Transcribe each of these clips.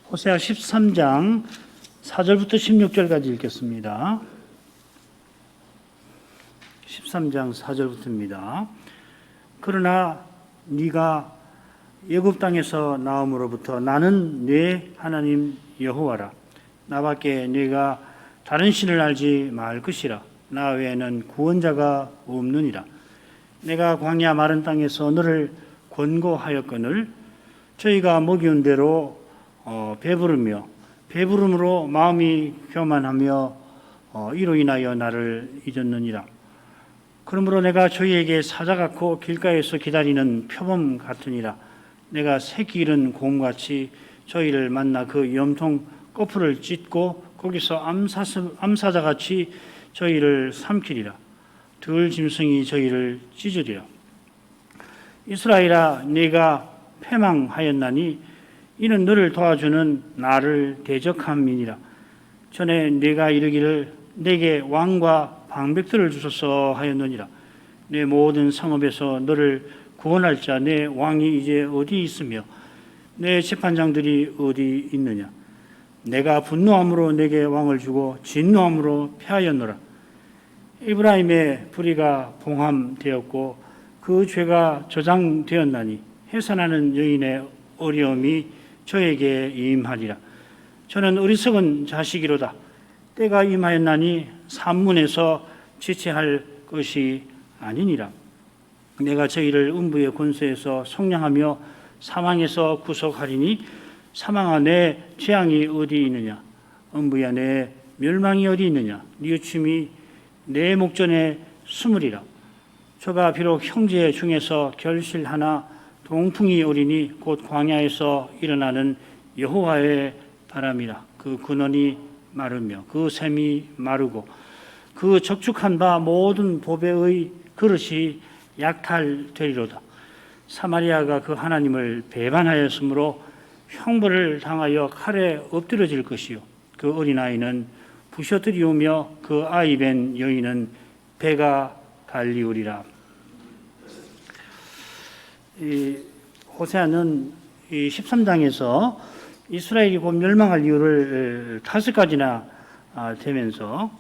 호세아 13장 4절부터 16절까지 읽겠습니다. 13장 4절부터입니다. 그러나 네가 애굽 땅에서 나옴으로부터 나는 네 하나님 여호와라. 나밖에 네가 다른 신을 알지 말 것이라. 나 외에는 구원자가 없느니라. 내가 광야 마른 땅에서 너를 권고하였거늘 저희가 먹이운 대로 배부름으로 마음이 교만하며 이로 인하여 나를 잊었느니라. 그러므로 내가 저희에게 사자 같고 길가에서 기다리는 표범 같으니라. 내가 새끼 잃은 곰같이 저희를 만나 그 염통 꼬풀을 찢고 거기서 암사자같이 저희를 삼키리라. 들 짐승이 저희를 찢으리라. 이스라엘아, 네가 패망하였나니 이는 너를 도와주는 나를 대적함이니라. 전에 네가 이르기를 내게 왕과 방백들을 주소서 하였느니라. 내 모든 성읍에서 너를 구원할 자 내 왕이 이제 어디 있으며 내 재판장들이 어디 있느냐. 내가 분노함으로 내게 왕을 주고 진노함으로 패하였노라. 에브라임의 불의가 봉함되었고 그 죄가 저장되었나니 해산하는 여인의 어려움이 저에게 임하리라. 저는 어리석은 자식이로다. 때가 임하였나니 산문에서 지체할 것이 아니니라. 내가 저희를 음부의 권세에서 속량하며 사망에서 구속하리니 사망아 내 재앙이 어디 있느냐. 음부야 내 멸망이 어디 있느냐. 뉘우침이 내 목전에 숨으리라. 저가 비록 형제 중에서 결실하나 동풍이 오리니 곧 광야에서 일어나는 여호와의 바람이라. 그 근원이 마르며 그 샘이 마르고 그 적축한 바 모든 보배의 그릇이 약탈되리로다. 사마리아가 그 하나님을 배반하였으므로 형벌을 당하여 칼에 엎드려질 것이요 그 어린아이는 부셔뜨리우며 그 아이 벤 여인은 배가 갈리우리라. 이 호세아는 이 13장에서 이스라엘이 곧 멸망할 이유를 5가지나 되면서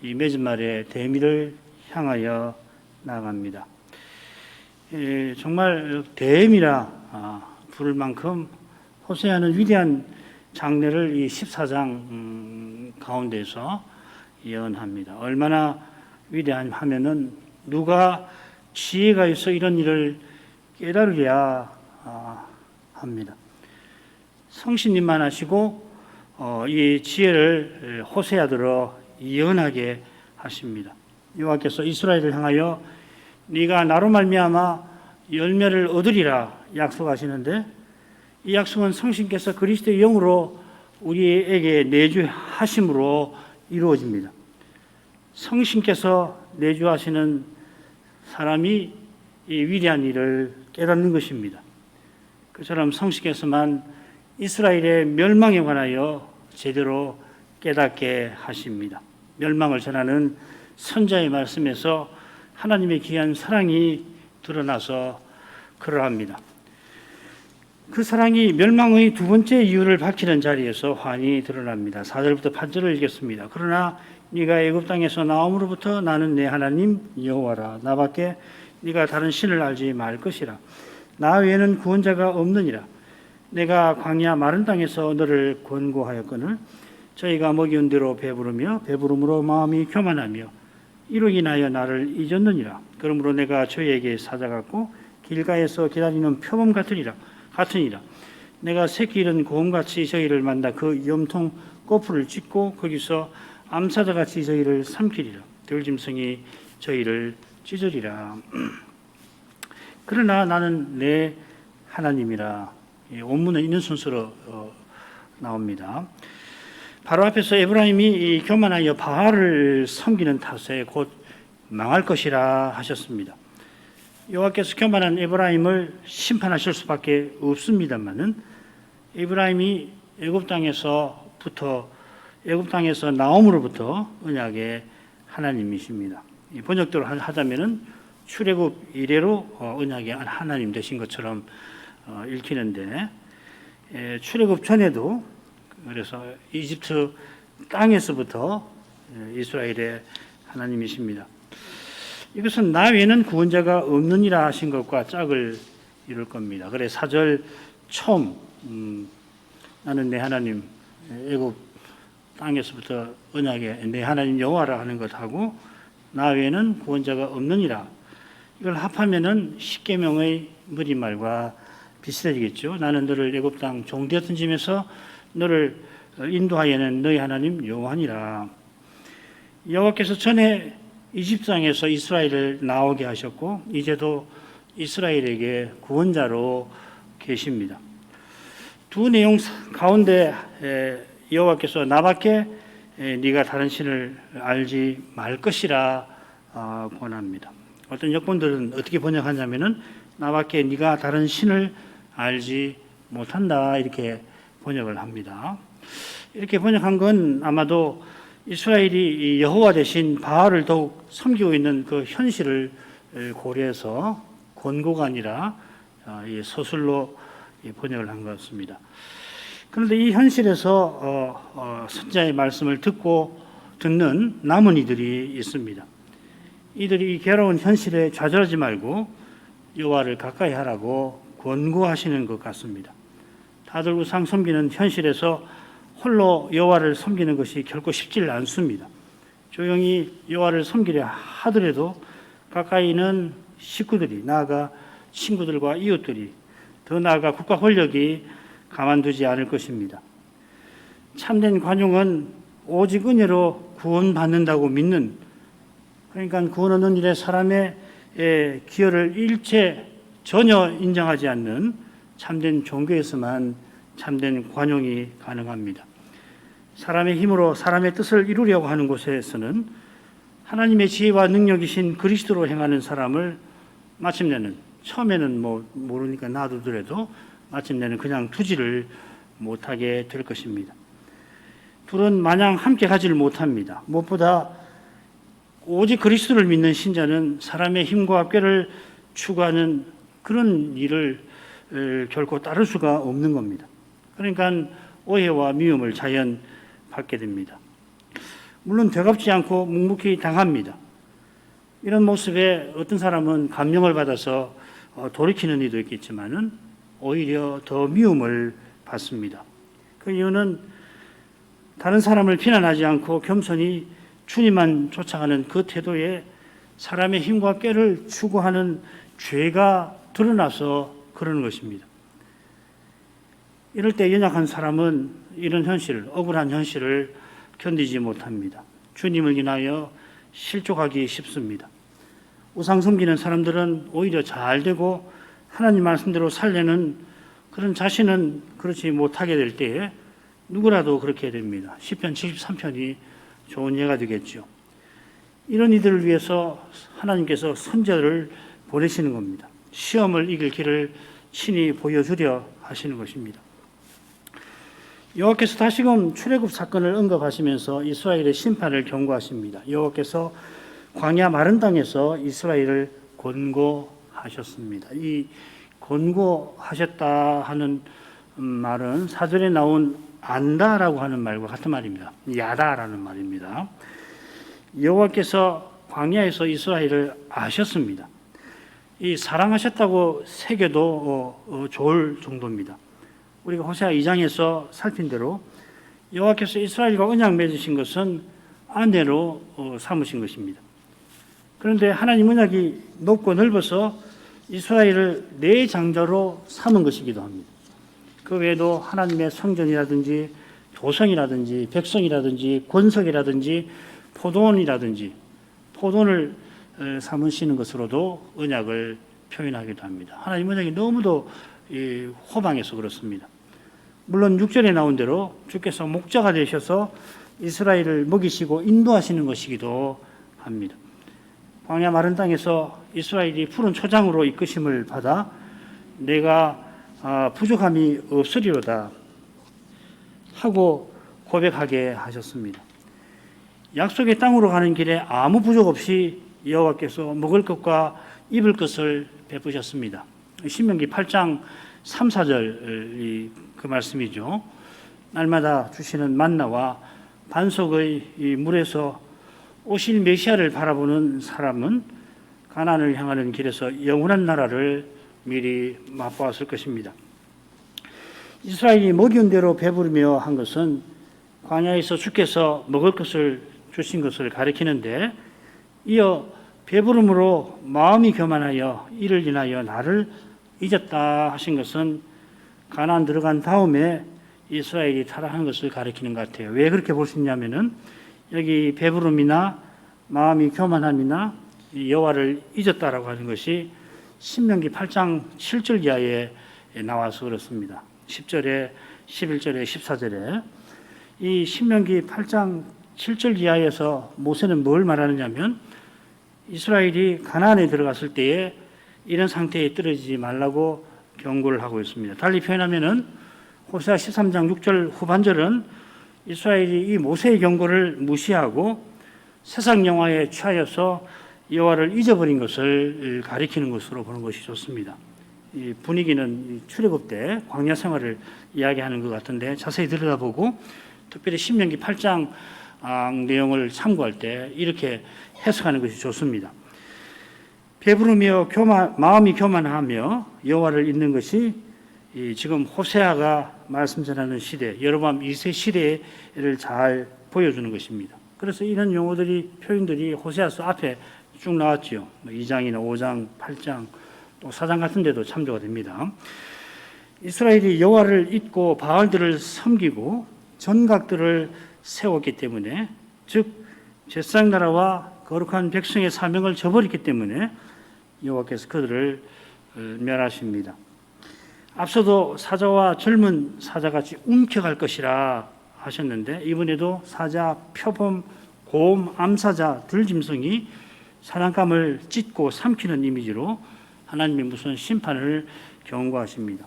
이 맺은 말의 대미를 향하여 나갑니다. 정말 대미라 부를 만큼 호세아는 위대한 장례를 이 14장 가운데서 예언합니다. 얼마나 위대하면은 누가 지혜가 있어 이런 일을 깨달으랴 합니다. 성신님만 하시고 이 지혜를 호세아들어 예언하게 하십니다. 여호와께서 이스라엘을 향하여 네가 나로 말미암아 열매를 얻으리라 약속하시는데 이 약속은 성신께서 그리스도의 영으로 우리에게 내주하심으로 이루어집니다. 성신께서 내주하시는 사람이 이 위대한 일을 깨닫는 것입니다. 그처럼 성신께서만 이스라엘의 멸망에 관하여 제대로 깨닫게 하십니다. 멸망을 전하는 선자의 말씀에서 하나님의 귀한 사랑이 드러나서 그러합니다. 그 사랑이 멸망의 두 번째 이유를 밝히는 자리에서 환히 드러납니다. 4절부터 8절을 읽겠습니다. 그러나 네가 애굽 땅에서 나옴으로부터 나는 내 하나님 여호와라. 나밖에 네가 다른 신을 알지 말 것이라. 나 외에는 구원자가 없느니라. 내가 광야 마른 땅에서 너를 권고하였거늘 저희가 먹이운 대로 배부르며 배부름으로 마음이 교만하며 이로 인하여 나를 잊었느니라. 그러므로 내가 저희에게 사자 같고 길가에서 기다리는 표범 같으니라. 내가 새끼 잃은 곰같이 저희를 만나 그 염통 꼬풀을 찢고 거기서 암사자같이 저희를 삼키리라. 들짐승이 저희를 찢으리라. 그러나 나는 내 하나님이라. 원문은 있는 순서로 나옵니다. 바로 앞에서 에브라임이 교만하여 바알을 섬기는 탓에 곧 망할 것이라 하셨습니다. 여호와께서 교만한 에브라임을 심판하실 수밖에 없습니다만은 에브라임이 애굽 땅에서 나옴으로부터 언약의 하나님이십니다. 번역대로 하자면은 출애굽 이래로 언약의 하나님 되신 것처럼 읽히는데 출애굽 전에도 그래서 이집트 땅에서부터 이스라엘의 하나님이십니다. 이것은 나 외에는 구원자가 없느니라 하신 것과 짝을 이룰 겁니다. 그래 4절 처음 나는 내 하나님 애굽 땅에서부터 언약에 내 하나님 여호와라 하는 것하고 나 외에는 구원자가 없느니라, 이걸 합하면은 십계명의 무리말과 비슷해지겠죠. 나는 너를 애굽 땅 종되었던 집에서 너를 인도하여는 너희 하나님 여호와니라. 여호와께서 전에 이집트 땅에서 이스라엘을 나오게 하셨고 이제도 이스라엘에게 구원자로 계십니다. 두 내용 가운데 여호와께서 나밖에 네가 다른 신을 알지 말 것이라 권합니다. 어떤 역본들은 어떻게 번역하냐면은 나밖에 네가 다른 신을 알지 못한다 이렇게 번역을 합니다. 이렇게 번역한 건 아마도 이스라엘이 여호와 대신 바알을 더욱 섬기고 있는 그 현실을 고려해서 권고가 아니라 서술로 번역을 한 것 같습니다. 그런데 이 현실에서 선자의 말씀을 듣는 남은 이들이 있습니다. 이들이 이 괴로운 현실에 좌절하지 말고 여호와를 가까이 하라고 권고하시는 것 같습니다. 다들 우상 섬기는 현실에서 홀로 여호와를 섬기는 것이 결코 쉽지 않습니다. 조용히 여호와를 섬기려 하더라도 가까이는 식구들이, 나아가 친구들과 이웃들이, 더 나아가 국가 권력이 가만두지 않을 것입니다. 참된 관용은 오직 은혜로 구원받는다고 믿는, 그러니까 구원 얻는 일에 사람의 기여를 일체 전혀 인정하지 않는 참된 종교에서만 참된 관용이 가능합니다. 사람의 힘으로 사람의 뜻을 이루려고 하는 곳에서는 하나님의 지혜와 능력이신 그리스도로 행하는 사람을 마침내는, 처음에는 모르니까 놔두더라도 마침내는 그냥 두지를 못하게 될 것입니다. 둘은 마냥 함께 가지를 못합니다. 무엇보다 오직 그리스도를 믿는 신자는 사람의 힘과 꾀를 추구하는 그런 일을 결코 따를 수가 없는 겁니다. 그러니까 오해와 미움을 자연 받게 됩니다. 물론 되갚지 않고 묵묵히 당합니다. 이런 모습에 어떤 사람은 감명을 받아서 돌이키는 이도 있겠지만은 오히려 더 미움을 받습니다. 그 이유는 다른 사람을 비난하지 않고 겸손히 주님만 쫓아가는 그 태도에 사람의 힘과 꾀를 추구하는 죄가 드러나서 그러는 것입니다. 이럴 때 연약한 사람은 이런 현실, 억울한 현실을 견디지 못합니다. 주님을 인하여 실족하기 쉽습니다. 우상 섬기는 사람들은 오히려 잘 되고 하나님 말씀대로 살려는 그런 자신은 그렇지 못하게 될 때에 누구라도 그렇게 됩니다. 시편 73편이 좋은 예가 되겠죠. 이런 이들을 위해서 하나님께서 선지자를 보내시는 겁니다. 시험을 이길 길을 친히 보여주려 하시는 것입니다. 여호와께서 다시금 출애굽 사건을 언급하시면서 이스라엘의 심판을 경고하십니다. 여호와께서 광야 마른 땅에서 이스라엘을 권고하셨습니다. 이 권고하셨다 하는 말은 사전에 나온 안다라고 하는 말과 같은 말입니다. 야다라는 말입니다. 여호와께서 광야에서 이스라엘을 아셨습니다. 이 사랑하셨다고 새겨도 좋을 정도입니다. 우리가 호세아 2장에서 살핀 대로 여호와께서 이스라엘과 언약 맺으신 것은 아내로 삼으신 것입니다. 그런데 하나님 언약이 높고 넓어서 이스라엘을 내 장자로 삼은 것이기도 합니다. 그 외에도 하나님의 성전이라든지 도성이라든지 백성이라든지 권석이라든지 포도원이라든지 포도원을 삼으시는 것으로도 언약을 표현하기도 합니다. 하나님 언약이 너무도 호방해서 그렇습니다. 물론 6절에 나온 대로 주께서 목자가 되셔서 이스라엘을 먹이시고 인도하시는 것이기도 합니다. 광야 마른 땅에서 이스라엘이 푸른 초장으로 이끄심을 받아 내가 부족함이 없으리로다 하고 고백하게 하셨습니다. 약속의 땅으로 가는 길에 아무 부족 없이 여호와께서 먹을 것과 입을 것을 베푸셨습니다. 신명기 8장 3, 4절이 그 말씀이죠. 날마다 주시는 만나와 반석의 이 물에서 오실 메시아를 바라보는 사람은 가나안을 향하는 길에서 영원한 나라를 미리 맛보았을 것입니다. 이스라엘이 먹이온 대로 배부르며 한 것은 광야에서 주께서 먹을 것을 주신 것을 가리키는데, 이어 배부름으로 마음이 교만하여 이를 인하여 나를 잊었다 하신 것은 가나안 들어간 다음에 이스라엘이 타락한 것을 가리키는 것 같아요. 왜 그렇게 볼 수 있냐면은 여기 배부름이나 마음이 교만함이나 여호와를 잊었다라고 하는 것이 신명기 8장 7절 이하에 나와서 그렇습니다. 10절에 11절에 14절에 이 신명기 8장 7절 이하에서 모세는 뭘 말하느냐면 이스라엘이 가나안에 들어갔을 때에 이런 상태에 떨어지지 말라고 경고를 하고 있습니다. 달리 표현하면은 호세아 13장 6절 후반절은 이스라엘이 이 모세의 경고를 무시하고 세상 영화에 취하여서 여호와를 잊어버린 것을 가리키는 것으로 보는 것이 좋습니다. 이 분위기는 출애굽 때 광야 생활을 이야기하는 것 같은데 자세히 들여다보고 특별히 신명기 8장 내용을 참고할 때 이렇게 해석하는 것이 좋습니다. 배부르며 마음이 교만하며 여호와를 잊는 것이 지금 호세아가 말씀 전하는 시대, 여로보암 2세 시대를 잘 보여주는 것입니다. 그래서 이런 용어들이, 표현들이 호세아서 앞에 쭉 나왔죠. 2장이나 5장, 8장, 또 4장 같은 데도 참조가 됩니다. 이스라엘이 여호와를 잊고 바알들을 섬기고 전각들을 세웠기 때문에, 즉 제사장 나라와 거룩한 백성의 사명을 저버렸기 때문에 여호와께서 그들을 멸하십니다. 앞서도 사자와 젊은 사자같이 움켜갈 것이라 하셨는데 이번에도 사자, 표범, 곰, 암사자, 들짐승이 사냥감을 찢고 삼키는 이미지로 하나님이 무슨 심판을 경고하십니다.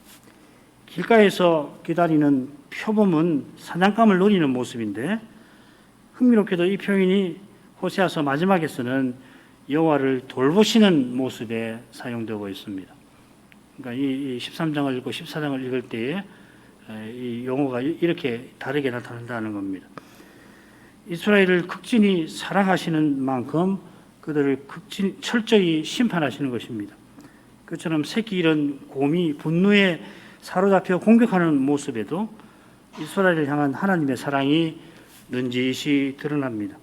길가에서 기다리는 표범은 사냥감을 노리는 모습인데 흥미롭게도 이 표현이 호세아서 마지막에서는 여호와를 돌보시는 모습에 사용되고 있습니다. 그러니까 이 13장을 읽고 14장을 읽을 때에 이 용어가 이렇게 다르게 나타난다는 겁니다. 이스라엘을 극진히 사랑하시는 만큼 그들을 철저히 심판하시는 것입니다. 그처럼 새끼 잃은 곰이 분노에 사로잡혀 공격하는 모습에도 이스라엘을 향한 하나님의 사랑이 넌지시 드러납니다.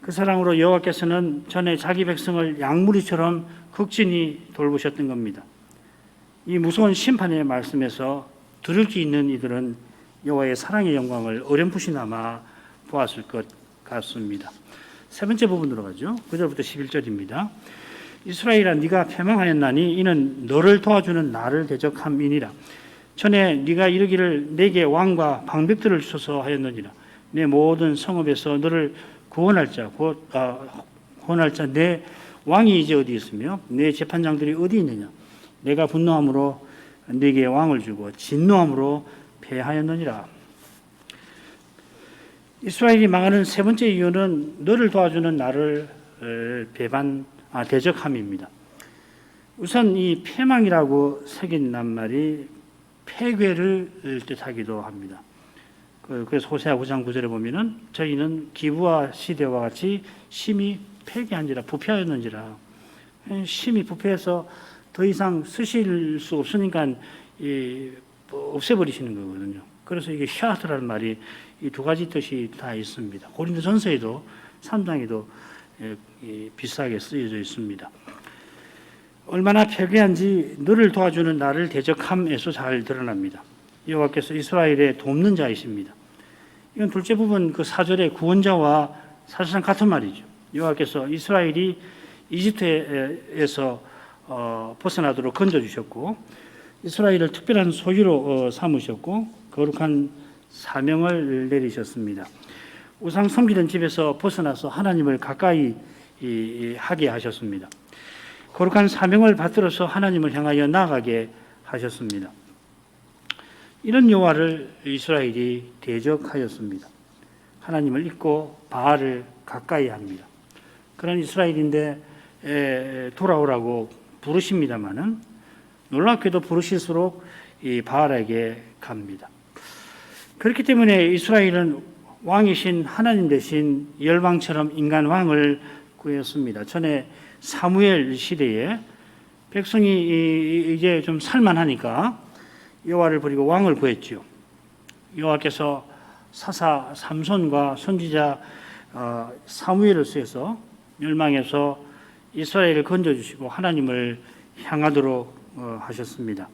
그 사랑으로 여호와께서는 전에 자기 백성을 양무리처럼 극진히 돌보셨던 겁니다. 이 무서운 심판의 말씀에서 들을 게 있는 이들은 여호와의 사랑의 영광을 어렴풋이나마 보았을 것 같습니다. 세 번째 부분으로 가죠. 9절부터 11절입니다. 이스라엘아 네가 패망하였나니 이는 너를 도와주는 나를 대적함이니라. 전에 네가 이르기를 내게 왕과 방백들을 주소서 하였느니라. 내 모든 성읍에서 너를 구원할 자 내 왕이 이제 어디 있으며 내 재판장들이 어디 있느냐. 내가 분노함으로 네게 왕을 주고 진노함으로 패하였느니라. 이스라엘이 망하는 세 번째 이유는 너를 도와주는 나를 대적함입니다. 우선 이 패망이라고 새긴 낱말이 패괴를 뜻하기도 합니다. 그래서 호세아 9장 9절에 보면은 저희는 기부와 시대와 같이 심히 패괴한지라 부패하였는지라. 심히 부패해서 더 이상 쓰실 수 없으니까 없애버리시는 거거든요. 그래서 이게 샤트라는 말이 이 두 가지 뜻이 다 있습니다. 고린도전서에도 3장에도 비슷하게 쓰여져 있습니다. 얼마나 패괴한지 너를 도와주는 나를 대적함에서 잘 드러납니다. 여호와께서 이스라엘의 돕는 자이십니다. 이건 둘째 부분 그 4절의 구원자와 사실상 같은 말이죠. 여호와께서 이스라엘이 이집트에서 벗어나도록 건져주셨고 이스라엘을 특별한 소유로 삼으셨고 거룩한 사명을 내리셨습니다. 우상 섬기던 집에서 벗어나서 하나님을 가까이 하게 하셨습니다. 거룩한 사명을 받들어서 하나님을 향하여 나아가게 하셨습니다. 이런 여호와를 이스라엘이 대적하였습니다. 하나님을 잊고 바알을 가까이 합니다. 그런 이스라엘인데 돌아오라고 부르십니다마는 놀랍게도 부르실수록 이 바알에게 갑니다. 그렇기 때문에 이스라엘은 왕이신 하나님 대신 열방처럼 인간 왕을 구했습니다. 전에 사무엘 시대에 백성이 이제 좀 살만하니까 여호와를 버리고 왕을 구했죠. 여호와께서 사사 삼손과 선지자 사무엘을 쓰여서 멸망해서 이스라엘을 건져주시고 하나님을 향하도록 하셨습니다.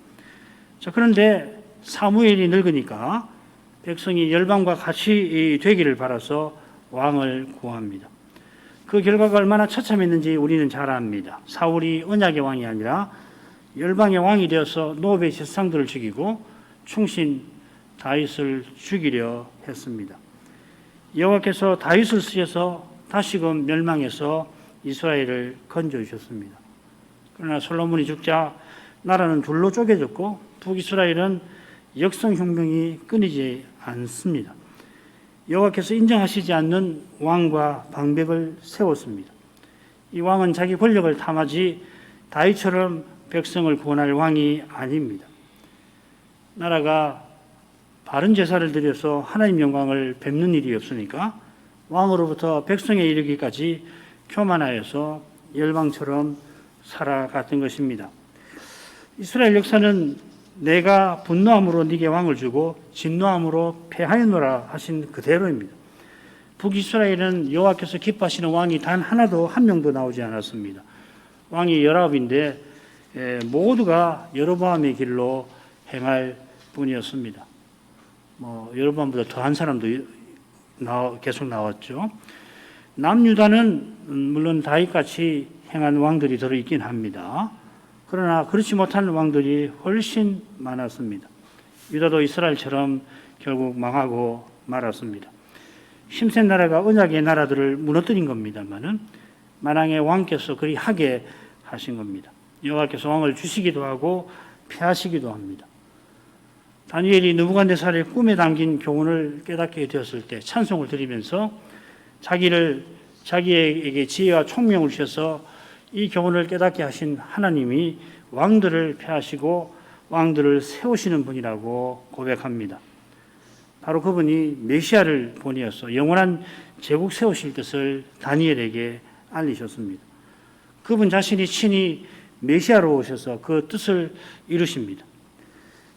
자, 그런데 사무엘이 늙으니까 백성이 열방과 같이 되기를 바라서 왕을 구합니다. 그 결과가 얼마나 처참했는지 우리는 잘 압니다. 사울이 언약의 왕이 아니라 열방의 왕이 되어서 노베의 제사장들을 죽이고 충신 다윗을 죽이려 했습니다. 여호와께서 다윗을 쓰셔서 다시금 멸망해서 이스라엘을 건져주셨습니다. 그러나 솔로몬이 죽자 나라는 둘로 쪼개졌고 북이스라엘은 역성혁명이 끊이지 않습니다. 여호와께서 인정하시지 않는 왕과 방백을 세웠습니다. 이 왕은 자기 권력을 탐하지 다윗처럼 백성을 구원할 왕이 아닙니다. 나라가 바른 제사를 드려서 하나님 영광을 뵙는 일이 없으니까 왕으로부터 백성에 이르기까지 교만하여서 열방처럼 살아갔던 것입니다. 이스라엘 역사는 내가 분노함으로 네게 왕을 주고 진노함으로 패하였노라 하신 그대로입니다. 북이스라엘은 여호와께서 기뻐하시는 왕이 단 하나도 한 명도 나오지 않았습니다. 왕이 19인데 모두가 여로보암의 길로 행할 뿐이었습니다. 여로보암보다 더한 사람도 계속 나왔죠. 남유다는 물론 다윗같이 행한 왕들이 들어있긴 합니다. 그러나 그렇지 못한 왕들이 훨씬 많았습니다. 유다도 이스라엘처럼 결국 망하고 말았습니다. 힘센 나라가 언약의 나라들을 무너뜨린 겁니다만은 만왕의 왕께서 그리 하게 하신 겁니다. 여호와께서 왕을 주시기도 하고 패하시기도 합니다. 다니엘이 느부갓네살의 꿈에 담긴 교훈을 깨닫게 되었을 때 찬송을 드리면서 자기에게 지혜와 총명을 주셔서 이 교훈을 깨닫게 하신 하나님이 왕들을 패하시고 왕들을 세우시는 분이라고 고백합니다. 바로 그분이 메시아를 보내어서 영원한 제국 세우실 뜻을 다니엘에게 알리셨습니다. 그분 자신이 친히 메시아로 오셔서 그 뜻을 이루십니다.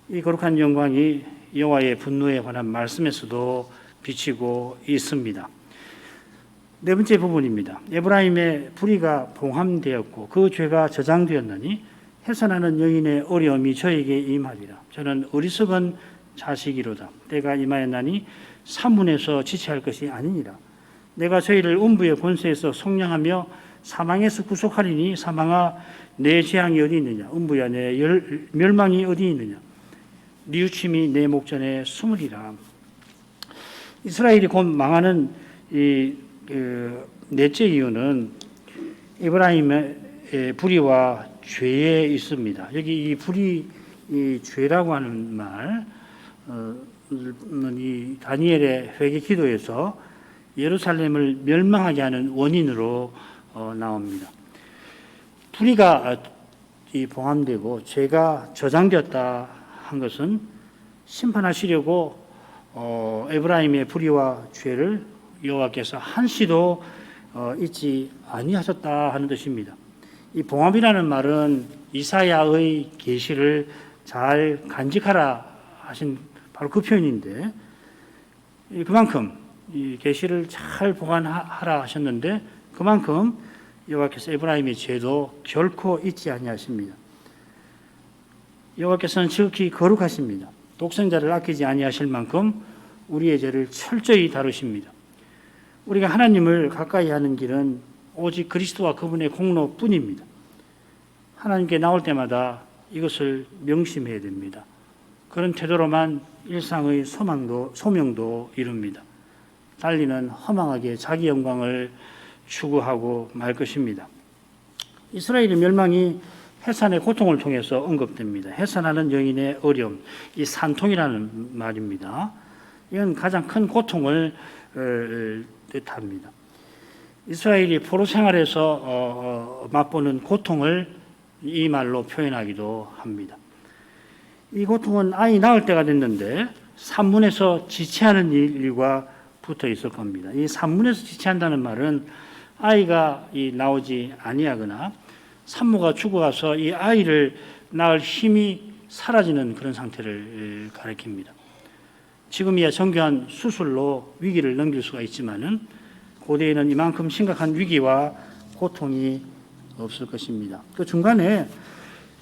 이 거룩한 영광이 여호와의 분노에 관한 말씀에서도 비치고 있습니다. 네 번째 부분입니다. 에브라임의 불의가 봉함되었고 그 죄가 저장되었나니 해산하는 여인의 어려움이 저에게 임하리라. 저는 어리석은 자식이로다. 때가 임하였나니 산문에서 지체할 것이 아니니라. 내가 저희를 음부의 권세에서 속량하며 사망에서 구속하리니 사망아 내 재앙이 어디 있느냐. 음부야 내 멸망이 어디 있느냐. 뉘우침이 내 목전에 숨으리라. 이스라엘이 곧 망하는 넷째 이유는 에브라임의 불의와 죄에 있습니다. 여기 이 불의, 이 죄라고 하는 말은 이 다니엘의 회개 기도에서 예루살렘을 멸망하게 하는 원인으로 나옵니다. 불의가 봉함되고 죄가 저장되었다 한 것은 심판하시려고 에브라임의 불의와 죄를 여호와께서 한시도 잊지 아니하셨다 하는 뜻입니다. 이 봉합이라는 말은 이사야의 계시를 잘 간직하라 하신 바로 그 표현인데 그만큼 이 계시를 잘 보관하라 하셨는데 그만큼 여호와께서 에브라임의 죄도 결코 잊지 아니하십니다. 여호와께서는 지극히 거룩하십니다. 독생자를 아끼지 아니하실 만큼 우리의 죄를 철저히 다루십니다. 우리가 하나님을 가까이 하는 길은 오직 그리스도와 그분의 공로뿐입니다. 하나님께 나올 때마다 이것을 명심해야 됩니다. 그런 태도로만 일상의 소명도 이룹니다. 달리는 허망하게 자기 영광을 추구하고 말 것입니다. 이스라엘의 멸망이 해산의 고통을 통해서 언급됩니다. 해산하는 여인의 어려움, 이 산통이라는 말입니다. 이건 가장 큰 고통을 뜻합니다. 이스라엘이 포로 생활에서 맛보는 고통을 이 말로 표현하기도 합니다. 이 고통은 아이 낳을 때가 됐는데 산문에서 지체하는 일과 붙어 있을 겁니다. 이 산문에서 지체한다는 말은 아이가 나오지 아니하거나 산모가 죽어가서 이 아이를 낳을 힘이 사라지는 그런 상태를 가리킵니다. 지금이야 정교한 수술로 위기를 넘길 수가 있지만은 고대에는 이만큼 심각한 위기와 고통이 없을 것입니다. 그 중간에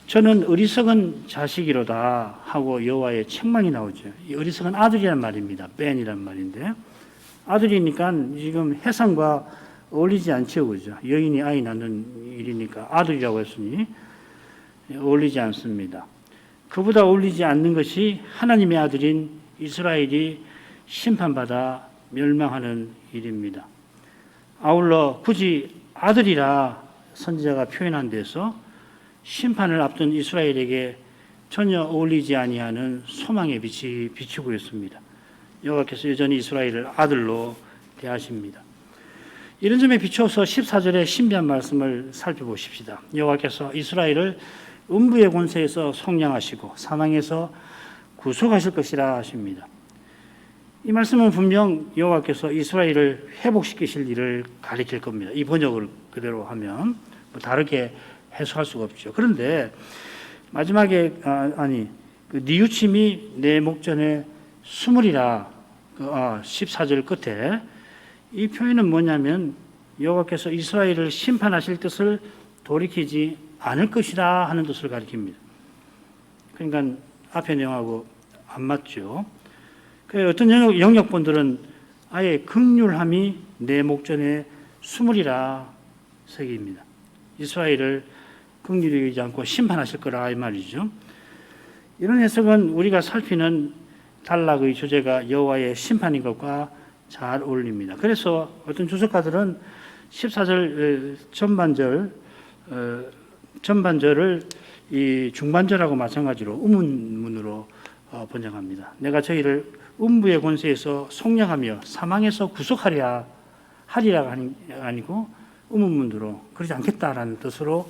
저는 어리석은 자식이로다 하고 여호와의 책망이 나오죠. 이 어리석은 아들이란 말입니다. 벤이란 말인데 아들이니까 지금 해상과 어울리지 않죠, 그죠? 여인이 아이 낳는 일이니까 아들이라고 했으니 어울리지 않습니다. 그보다 어울리지 않는 것이 하나님의 아들인 이스라엘이 심판받아 멸망하는 일입니다. 아울러 굳이 아들이라 선지자가 표현한 데서 심판을 앞둔 이스라엘에게 전혀 어울리지 아니하는 소망의 빛이 비추고 있습니다. 여호와께서 여전히 이스라엘을 아들로 대하십니다. 이런 점에 비추어서 14절의 신비한 말씀을 살펴보십시다. 여호와께서 이스라엘을 음부의 권세에서 속량하시고 사망에서 구속하실 것이라 하십니다. 이 말씀은 분명 여호와께서 이스라엘을 회복시키실 일을 가리킬 겁니다. 이 번역을 그대로 하면 다르게 해석할 수가 없죠. 그런데 마지막에 뉘우침이 내 목전에 숨으리라 14절 끝에 이 표현은 뭐냐면 여호와께서 이스라엘을 심판하실 뜻을 돌이키지 않을 것이라 하는 뜻을 가리킵니다. 그러니까 앞에 내용하고 안 맞죠. 어떤 영역본들은 아예 긍휼함이 내 목전에 숨으리라 새깁니다. 이스라엘을 긍휼히 여기지 않고 심판하실 거라 이 말이죠. 이런 해석은 우리가 살피는 단락의 주제가 여호와의 심판인 것과 잘 어울립니다. 그래서 어떤 주석가들은 14절 전반절을 이 중반절하고 마찬가지로 의문문으로 번역합니다. 내가 저희를 음부의 권세에서 속량하며 사망에서 구속하리라 하리라가 아니고 의문문으로 그러지 않겠다라는 뜻으로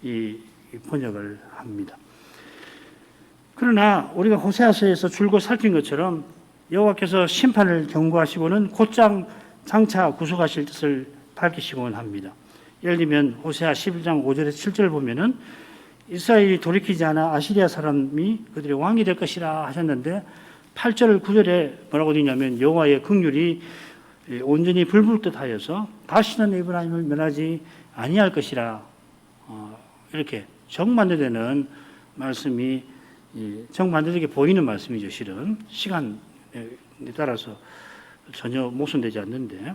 이 번역을 합니다. 그러나 우리가 호세아서에서 줄곧 살핀 것처럼 여호와께서 심판을 경고하시고는 곧장 장차 구속하실 뜻을 밝히시곤 합니다. 예를 들면 호세아 11장 5절에서 7절을 보면은 이스라엘이 돌이키지 않아 아시리아 사람이 그들의 왕이 될 것이라 하셨는데 8절 9절에 뭐라고 되냐면 여호와의 긍휼이 온전히 불불듯하여서 다시는 에브라임을 멸하지 아니할 것이라 이렇게 정반대되는 말씀이 정반대되게 보이는 말씀이죠. 실은 시간에 따라서 전혀 모순되지 않는데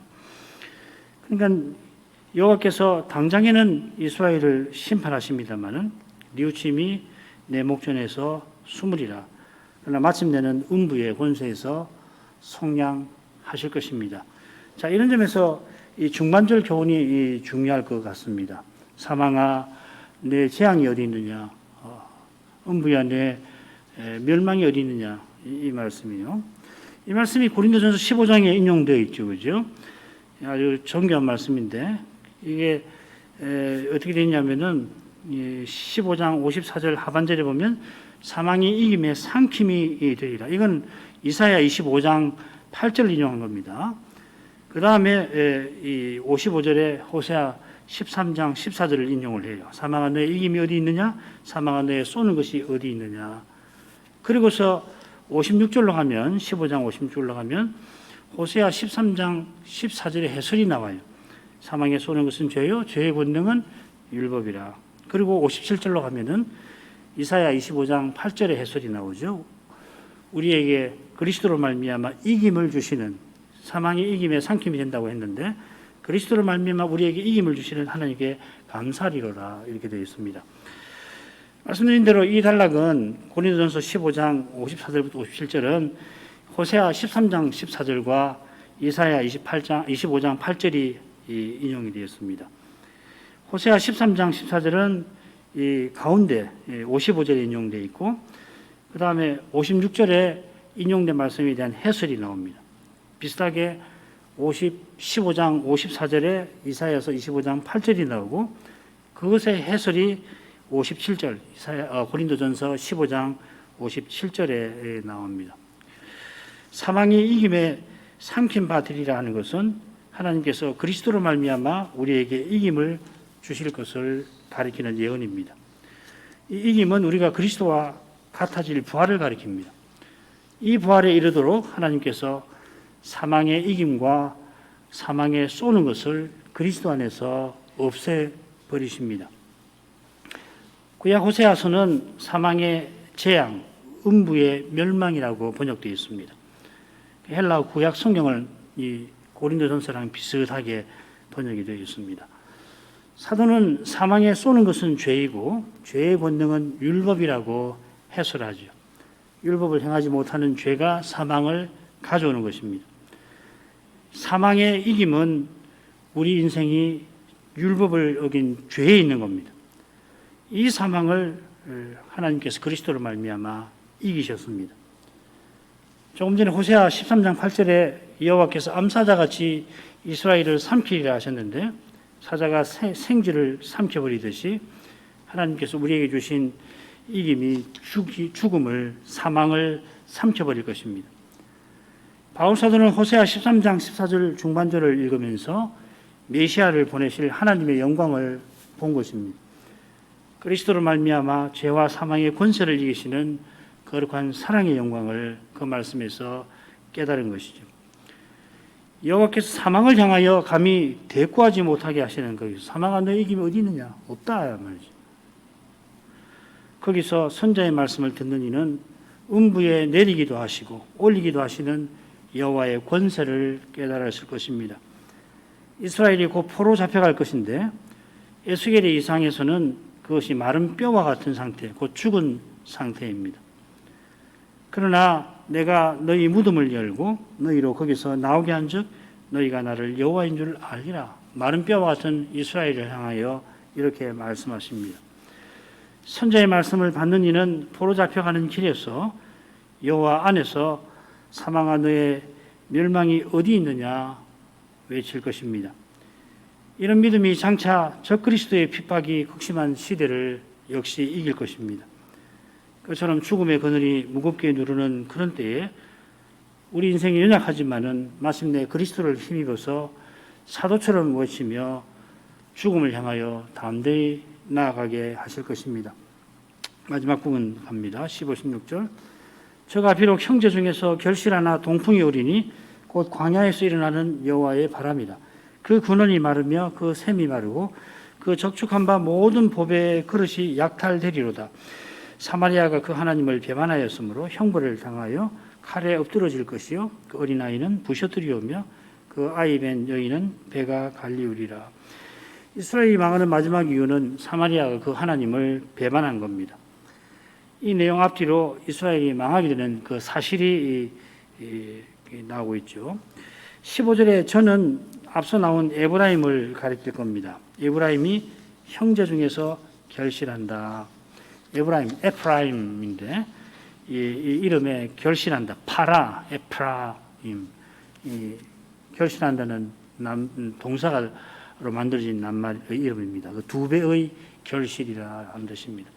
그러니까 여호와께서 당장에는 이스라엘을 심판하십니다마는 뉘우침이 내 목전에서 숨으리라. 그러나 마침내는 음부의 권세에서 속량하실 것입니다. 자, 이런 점에서 이 중반절 교훈이 중요할 것 같습니다. 사망아, 내 재앙이 어디 있느냐? 음부야, 내 멸망이 어디 있느냐? 이 말씀이요. 이 말씀이 고린도전서 15장에 인용되어 있죠, 그죠? 아주 정교한 말씀인데 이게 어떻게 되냐면은 15장 54절 하반절에 보면 사망이 이김에 삼킴이 되리라. 이건 이사야 25장 8절 인용한 겁니다. 그 다음에 이 55절에 호세아 13장 14절을 인용을 해요. 사망아 너의 이김이 어디 있느냐? 사망아 너의 쏘는 것이 어디 있느냐? 그리고서 56절로 가면 15장 56절로 가면 호세아 13장 14절의 해설이 나와요. 사망에 쏘는 것은 죄요, 죄의 권능은 율법이라. 그리고 57절로 가면은 이사야 25장 8절의 해설이 나오죠. 우리에게 그리스도로 말미암아 이김을 주시는 사망이 이김에 삼킴이 된다고 했는데 그리스도로 말미암아 우리에게 이김을 주시는 하나님께 감사리로라 이렇게 되어 있습니다. 말씀드린 대로 이 단락은 고린도전서 15장 54절부터 57절은 호세아 13장 14절과 이사야 25장 8절이 인용이 되었습니다. 호세아 13장 14절은 이 가운데 55절에 인용되어 있고 그 다음에 56절에 인용된 말씀에 대한 해설이 나옵니다. 비슷하게 15장 54절에 이사야서 25장 8절이 나오고 그것의 해설이 57절 고린도전서 15장 57절에 나옵니다. 사망의 이김에 삼킨 바 되리라 하는 것은 하나님께서 그리스도로 말미암아 우리에게 이김을 주실 것을 가리키는 예언입니다. 이 이김은 우리가 그리스도와 같아질 부활을 가리킵니다. 이 부활에 이르도록 하나님께서 사망의 이김과 사망에 쏘는 것을 그리스도 안에서 없애버리십니다. 구약 호세아서는 사망의 재앙, 음부의 멸망이라고 번역되어 있습니다. 헬라어 구약 성경을 이 고린도전서랑 비슷하게 번역이 되어 있습니다. 사도는 사망에 쏘는 것은 죄이고 죄의 권능은 율법이라고 해설하죠. 율법을 행하지 못하는 죄가 사망을 가져오는 것입니다. 사망의 이김은 우리 인생이 율법을 어긴 죄에 있는 겁니다. 이 사망을 하나님께서 그리스도로 말미암아 이기셨습니다. 조금 전에 호세아 13장 8절에 여호와께서 암사자같이 이스라엘을 삼키리라 하셨는데 사자가 생쥐를 삼켜버리듯이 하나님께서 우리에게 주신 이김이 죽음을, 사망을 삼켜버릴 것입니다. 바울 사도는 호세아 13장 14절 중반절을 읽으면서 메시아를 보내실 하나님의 영광을 본 것입니다. 그리스도로 말미암아 죄와 사망의 권세를 이기시는 거룩한 사랑의 영광을 그 말씀에서 깨달은 것이죠. 여호와께서 사망을 향하여 감히 대꾸하지 못하게 하시는 거기서 사망아 너의 이김이 어디 있느냐? 없다 말이죠. 거기서 선자의 말씀을 듣는 이는 음부에 내리기도 하시고 올리기도 하시는 여호와의 권세를 깨달았을 것입니다. 이스라엘이 곧 포로 잡혀갈 것인데 에스겔의 이상에서는 그것이 마른 뼈와 같은 상태, 곧 죽은 상태입니다. 그러나 내가 너희 무덤을 열고 너희로 거기서 나오게 한즉 너희가 나를 여호와인 줄 알리라. 마른 뼈와 같은 이스라엘을 향하여 이렇게 말씀하십니다. 선자의 말씀을 받는 이는 포로 잡혀가는 길에서 여호와 안에서 사망아 너의 멸망이 어디 있느냐 외칠 것입니다. 이런 믿음이 장차 적그리스도의 핍박이 극심한 시대를 역시 이길 것입니다. 그처럼 죽음의 그늘이 무겁게 누르는 그런 때에 우리 인생이 연약하지만은 마침내 그리스도를 힘입어서 사도처럼 외치며 죽음을 향하여 담대히 나아가게 하실 것입니다. 마지막 부분 갑니다. 15, 16절. 저가 비록 형제 중에서 결실하나 동풍이 오리니 곧 광야에서 일어나는 여호와의 바람이다. 그 근원이 마르며 그 샘이 마르고 그 적축한 바 모든 보배의 그릇이 약탈되리로다. 사마리아가 그 하나님을 배반하였으므로 형벌을 당하여 칼에 엎드러질 것이요 그 어린아이는 부셔뜨리오며 그 아이 벤 여인은 배가 갈리우리라. 이스라엘이 망하는 마지막 이유는 사마리아가 그 하나님을 배반한 겁니다. 이 내용 앞뒤로 이스라엘이 망하게 되는 그 사실이 나오고 있죠. 15절에 저는 앞서 나온 에브라임을 가리킬 겁니다. 에브라임이 형제 중에서 결실한다. 에프라임인데 이 이름에 결실한다. 파라, 에프라임. 이 결실한다는 동사로 만들어진 낱말의 이름입니다. 그 두 배의 결실이라 하는 뜻입니다.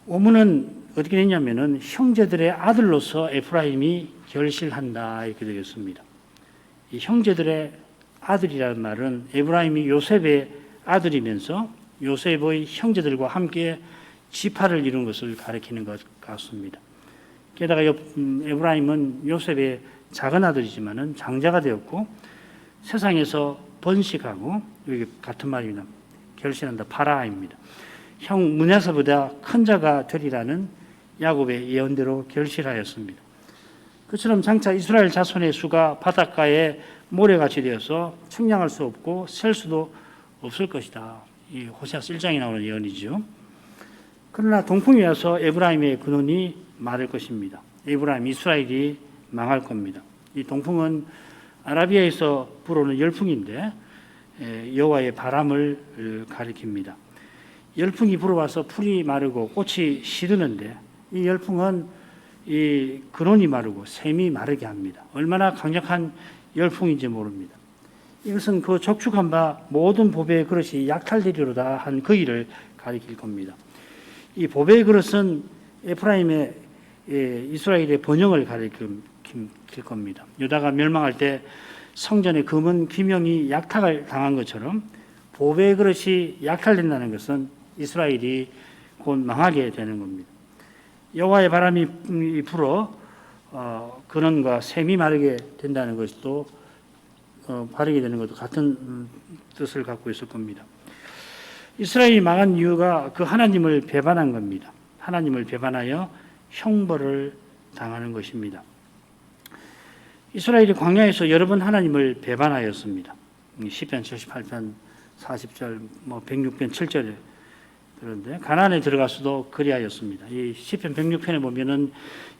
원문은 어떻게 되냐면은 형제들의 아들로서 에프라임이 결실한다 이렇게 되겠습니다. 이 형제들의 아들이라는 말은 에브라임이 요셉의 아들이면서 요셉의 형제들과 함께 지파를 이룬 것을 가리키는 것 같습니다. 게다가 에브라임은 요셉의 작은 아들이지만은 장자가 되었고 세상에서 번식하고 여기 같은 말입니다. 결실한다. 파라입니다. 형 므낫세보다 큰 자가 되리라는 야곱의 예언대로 결실하였습니다. 그처럼 장차 이스라엘 자손의 수가 바닷가에 모래같이 되어서 측량할 수 없고 셀 수도 없을 것이다. 이 호세아서 1장에 나오는 예언이죠. 그러나 동풍이 와서 에브라임의 근원이 마를 것입니다. 에브라임, 이스라엘이 망할 겁니다. 이 동풍은 아라비아에서 불어오는 열풍인데 여호와의 바람을 가리킵니다. 열풍이 불어와서 풀이 마르고 꽃이 시드는데 이 열풍은 이 근원이 마르고 샘이 마르게 합니다. 얼마나 강력한 열풍인지 모릅니다. 이것은 그 적축한 바 모든 보배의 그릇이 약탈되리로다 한 그 일을 가리킬 겁니다. 이 보배의 그릇은 에프라임의 이스라엘의 번영을 길 겁니다. 유다가 멸망할 때 성전의 금은 기명이 약탈을 당한 것처럼 보배의 그릇이 약탈된다는 것은 이스라엘이 곧 망하게 되는 겁니다. 여호와의 바람이 불어 근원과 샘이 마르게 된다는 것도 바르게 되는 것도 같은 뜻을 갖고 있을 겁니다. 이스라엘이 망한 이유가 그 하나님을 배반한 겁니다. 하나님을 배반하여 형벌을 당하는 것입니다. 이스라엘이 광야에서 여러 번 하나님을 배반하였습니다. 시편 78편 40절, 106편 7절에 그런데 가나안에 들어가서도 그리하였습니다. 이 시편 106편에 보면은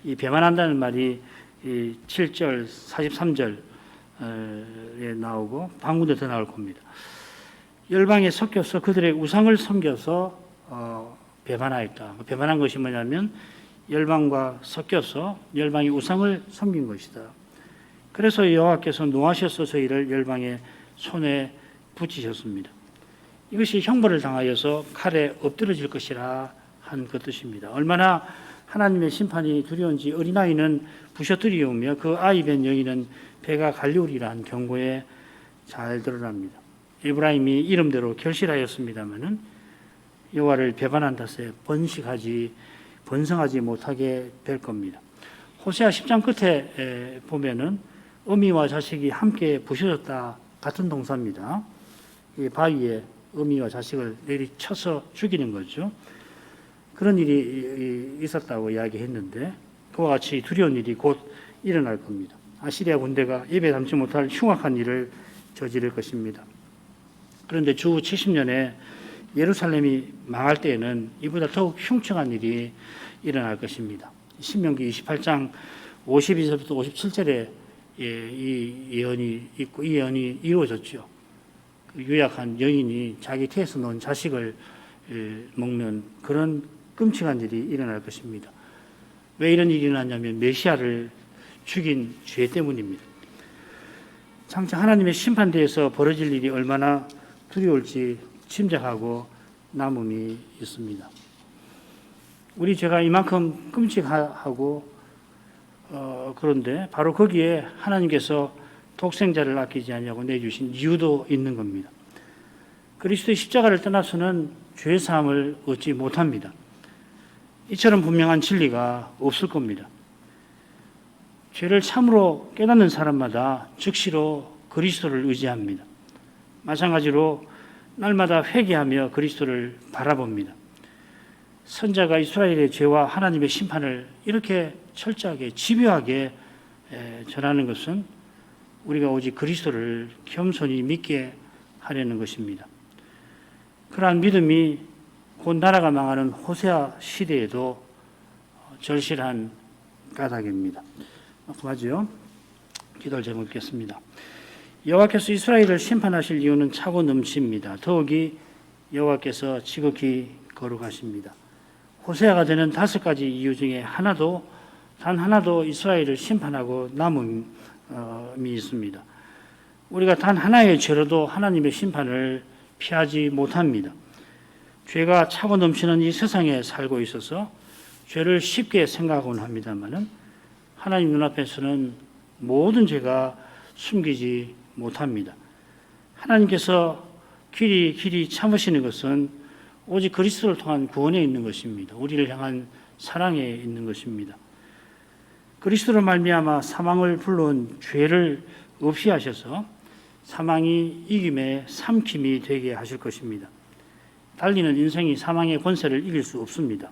이 배반한다는 말이 이 7절, 43절에 나오고 한 군데 더 나올 겁니다. 열방에 섞여서 그들의 우상을 섬겨서 배반하였다. 배반한 것이 뭐냐면 열방과 섞여서 열방이 우상을 섬긴 것이다. 그래서 여호와께서 노하셔서 저희를 열방의 손에 붙이셨습니다. 이것이 형벌을 당하여서 칼에 엎드러질 것이라 한 그 뜻입니다. 얼마나 하나님의 심판이 두려운지 어린아이는 부셔뜨리우며 그 아이 된 여인은 배가 갈리우리라 한 경고에 잘 드러납니다. 에브라임이 이름대로 결실하였습니다마는 여호와를 배반한 탓에 번성하지 못하게 될 겁니다. 호세아 10장 끝에 보면은 어미와 자식이 함께 부셔졌다 같은 동사입니다. 이 바위에 어미와 자식을 내리쳐서 죽이는 거죠. 그런 일이 있었다고 이야기했는데 그와 같이 두려운 일이 곧 일어날 겁니다. 아시리아 군대가 입에 담지 못할 흉악한 일을 저지를 것입니다. 그런데 주 70년에 예루살렘이 망할 때에는 이보다 더욱 흉측한 일이 일어날 것입니다. 신명기 28장 52절부터 57절에 이 예언이 있고 이 예언이 이루어졌죠. 유약한 여인이 자기 태에서 놓은 자식을 먹는 그런 끔찍한 일이 일어날 것입니다. 왜 이런 일이 일어났냐면 메시아를 죽인 죄 때문입니다. 장차 하나님의 심판대에서 벌어질 일이 얼마나 두려울지 짐작하고 남음이 있습니다. 우리 죄가 이만큼 끔찍하고 그런데 바로 거기에 하나님께서 독생자를 아끼지 아니하고 내주신 이유도 있는 겁니다. 그리스도의 십자가를 떠나서는 죄 사함을 얻지 못합니다. 이처럼 분명한 진리가 없을 겁니다. 죄를 참으로 깨닫는 사람마다 즉시로 그리스도를 의지합니다. 마찬가지로 날마다 회개하며 그리스도를 바라봅니다. 선자가 이스라엘의 죄와 하나님의 심판을 이렇게 철저하게 집요하게 전하는 것은 우리가 오직 그리스도를 겸손히 믿게 하려는 것입니다. 그러한 믿음이 곧 나라가 망하는 호세아 시대에도 절실한 까닭입니다. 맞죠? 기도를 제목했습니다. 여호와께서 이스라엘을 심판하실 이유는 차고 넘칩니다. 더욱이 여호와께서 지극히 거룩하십니다. 호세아가 되는 5가지 이유 중에 단 하나도 이스라엘을 심판하고 남음이 있습니다. 우리가 단 하나의 죄로도 하나님의 심판을 피하지 못합니다. 죄가 차고 넘치는 이 세상에 살고 있어서 죄를 쉽게 생각하곤 합니다만은 하나님 눈앞에서는 모든 죄가 숨기지 못합니다. 하나님께서 길이 참으시는 것은 오직 그리스도를 통한 구원에 있는 것입니다. 우리를 향한 사랑에 있는 것입니다. 그리스도로 말미암아 사망을 불러온 죄를 없이 하셔서 사망이 이김의 삼킴이 되게 하실 것입니다. 달리는 인생이 사망의 권세를 이길 수 없습니다.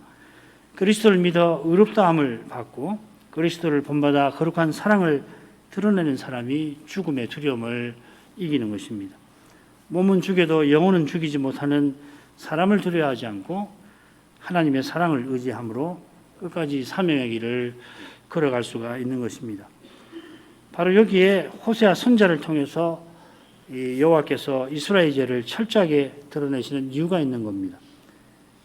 그리스도를 믿어 의롭다함을 받고 그리스도를 본받아 거룩한 사랑을 드러내는 사람이 죽음의 두려움을 이기는 것입니다. 몸은 죽여도 영혼은 죽이지 못하는 사람을 두려워하지 않고 하나님의 사랑을 의지함으로 끝까지 사명의 길을 걸어갈 수가 있는 것입니다. 바로 여기에 호세아 선자를 통해서 여호와께서 이스라엘 죄를 철저하게 드러내시는 이유가 있는 겁니다.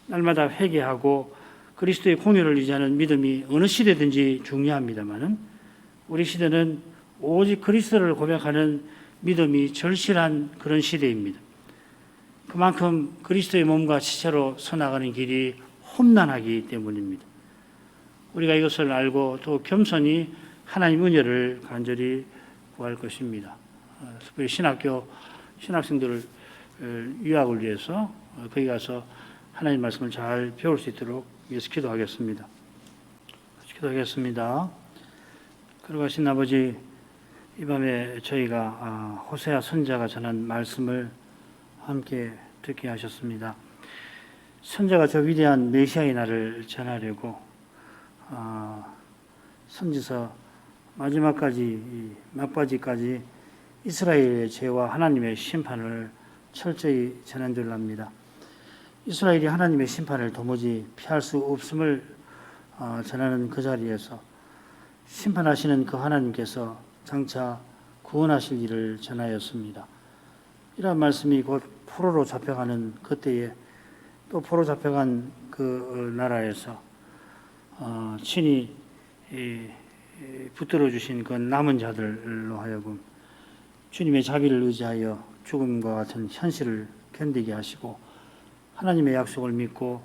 날마다 회개하고 그리스도의 공의를 의지하는 믿음이 어느 시대든지 중요합니다만은 우리 시대는 오직 그리스도를 고백하는 믿음이 절실한 그런 시대입니다. 그만큼 그리스도의 몸과 지체로 서나가는 길이 험난하기 때문입니다. 우리가 이것을 알고 또 겸손히 하나님 은혜를 간절히 구할 것입니다. 특별히 신학생들을 유학을 위해서 거기 가서 하나님 말씀을 잘 배울 수 있도록 위해서 기도하겠습니다. 기도하겠습니다. 걸어가신 아버지, 이 밤에 저희가 호세아 선지자가 전한 말씀을 함께 듣게 하셨습니다. 선지자가 저 위대한 메시아의 날을 전하려고 선지서 막바지까지 이스라엘의 죄와 하나님의 심판을 철저히 전한 줄 압니다. 이스라엘이 하나님의 심판을 도무지 피할 수 없음을 전하는 그 자리에서 심판하시는 그 하나님께서 장차 구원하실 일을 전하였습니다. 이러한 말씀이 곧 포로로 잡혀가는 그때에 또 포로 잡혀간 그 나라에서 친히 붙들어 주신 그 남은 자들로 하여금 주님의 자비를 의지하여 죽음과 같은 현실을 견디게 하시고 하나님의 약속을 믿고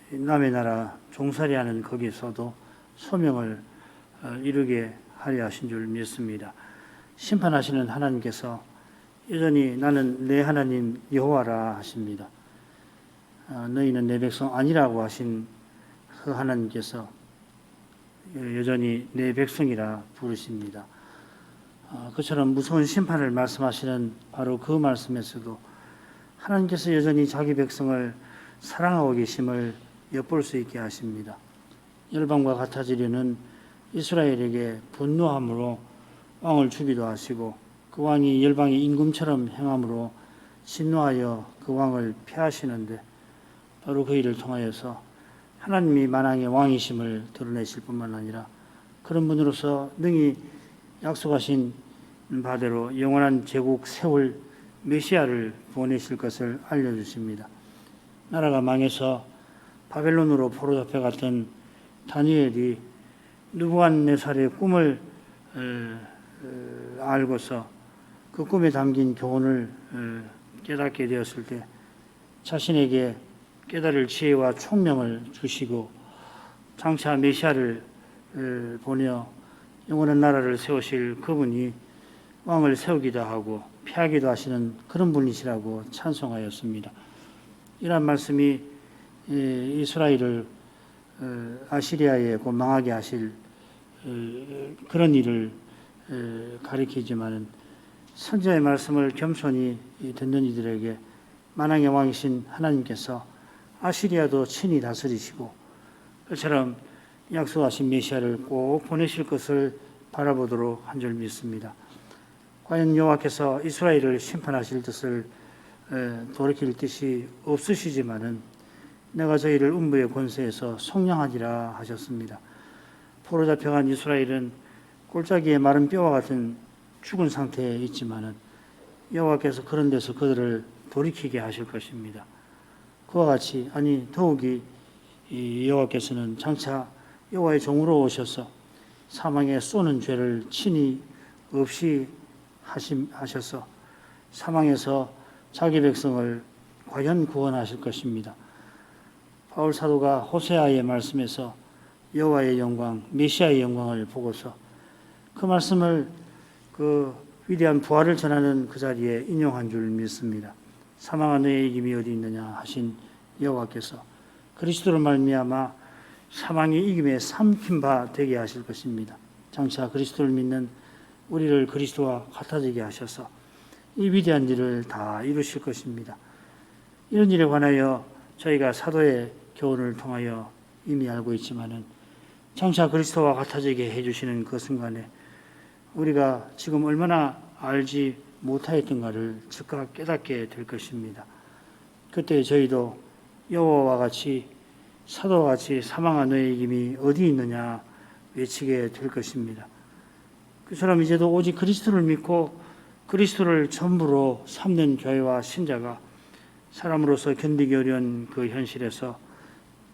남의 나라 종살이하는 거기서도 소명을 이루게 하려 하신 줄 믿습니다. 심판하시는 하나님께서 여전히 나는 내 하나님 여호와라 하십니다. 너희는 내 백성 아니라고 하신 그 하나님께서 여전히 내 백성이라 부르십니다. 그처럼 무서운 심판을 말씀하시는 바로 그 말씀에서도 하나님께서 여전히 자기 백성을 사랑하고 계심을 엿볼 수 있게 하십니다. 열방과 같아지려는 이스라엘에게 분노함으로 왕을 주기도 하시고 그 왕이 열방의 임금처럼 행함으로 진노하여 그 왕을 폐하시는데 바로 그 일을 통하여서 하나님이 만왕의 왕이심을 드러내실 뿐만 아니라 그런 분으로서 능히 약속하신 바대로 영원한 제국 세울 메시아를 보내실 것을 알려주십니다. 나라가 망해서 바벨론으로 포로 잡혀갔던 다니엘이 느부갓네살의 꿈을 알고서 그 꿈에 담긴 교훈을 깨닫게 되었을 때 자신에게 깨달을 지혜와 총명을 주시고 장차 메시아를 보내어 영원한 나라를 세우실 그분이 왕을 세우기도 하고 피하기도 하시는 그런 분이시라고 찬송하였습니다. 이러한 말씀이 이스라엘을 아시리아에 망하게 하실 그런 일을 가리키지만은 선지자의 말씀을 겸손히 듣는 이들에게 만왕의 왕이신 하나님께서 아시리아도 친히 다스리시고 그처럼 약속하신 메시아를 꼭 보내실 것을 바라보도록 한 줄 믿습니다. 과연 여호와께서 이스라엘을 심판하실 뜻을 돌이킬 뜻이 없으시지만은 내가 저희를 음부의 권세에서 속량하리라 하셨습니다. 포로 잡혀간 이스라엘은 골짜기에 마른 뼈와 같은 죽은 상태에 있지만은 여호와께서 그런 데서 그들을 돌이키게 하실 것입니다. 그와 같이 더욱이 여호와께서는 장차 여호와의 종으로 오셔서 사망에 쏘는 죄를 친히 없이 하셔서 사망에서 자기 백성을 과연 구원하실 것입니다. 바울 사도가 호세아의 말씀에서 여호와의 영광, 메시아의 영광을 보고서 그 말씀을 그 위대한 부활을 전하는 그 자리에 인용한 줄 믿습니다. 사망한 너의 이김이 어디 있느냐 하신 여호와께서 그리스도로 말미암아 사망의 이김에 삼킨 바 되게 하실 것입니다. 장차 그리스도를 믿는 우리를 그리스도와 같아지게 하셔서 이 위대한 일을 다 이루실 것입니다. 이런 일에 관하여 저희가 사도의 교훈을 통하여 이미 알고 있지만은 장차 그리스도와 같아지게 해주시는 그 순간에 우리가 지금 얼마나 알지 못하였던가를 즉각 깨닫게 될 것입니다. 그때 저희도 여호와와 같이 사도와 같이 사망한 너의 이김이 어디 있느냐 외치게 될 것입니다. 그처럼 이제도 오직 그리스도를 믿고 그리스도를 전부로 삼는 교회와 신자가 사람으로서 견디기 어려운 그 현실에서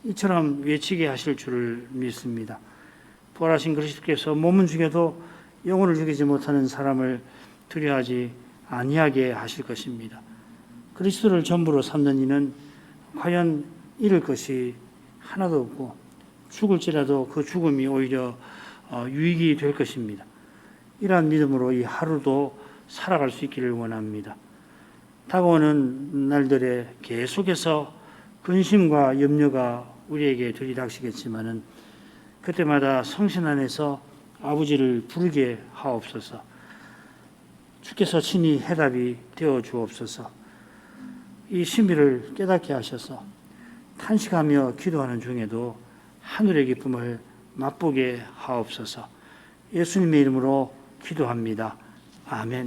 이처럼 외치게 하실 줄을 믿습니다. 부활하신 그리스도께서 몸은 죽여도 영혼을 죽이지 못하는 사람을 두려워하지 아니하게 하실 것입니다. 그리스도를 전부로 삼는 이는 과연 잃을 것이 하나도 없고 죽을지라도 그 죽음이 오히려 유익이 될 것입니다. 이러한 믿음으로 이 하루도 살아갈 수 있기를 원합니다. 다가오는 날들에 계속해서 근심과 염려가 우리에게 들이닥치겠지만은 그때마다 성신 안에서 아버지를 부르게 하옵소서. 주께서 친히 해답이 되어 주옵소서. 이 신비를 깨닫게 하셔서 탄식하며 기도하는 중에도 하늘의 기쁨을 맛보게 하옵소서. 예수님의 이름으로 기도합니다. 아멘.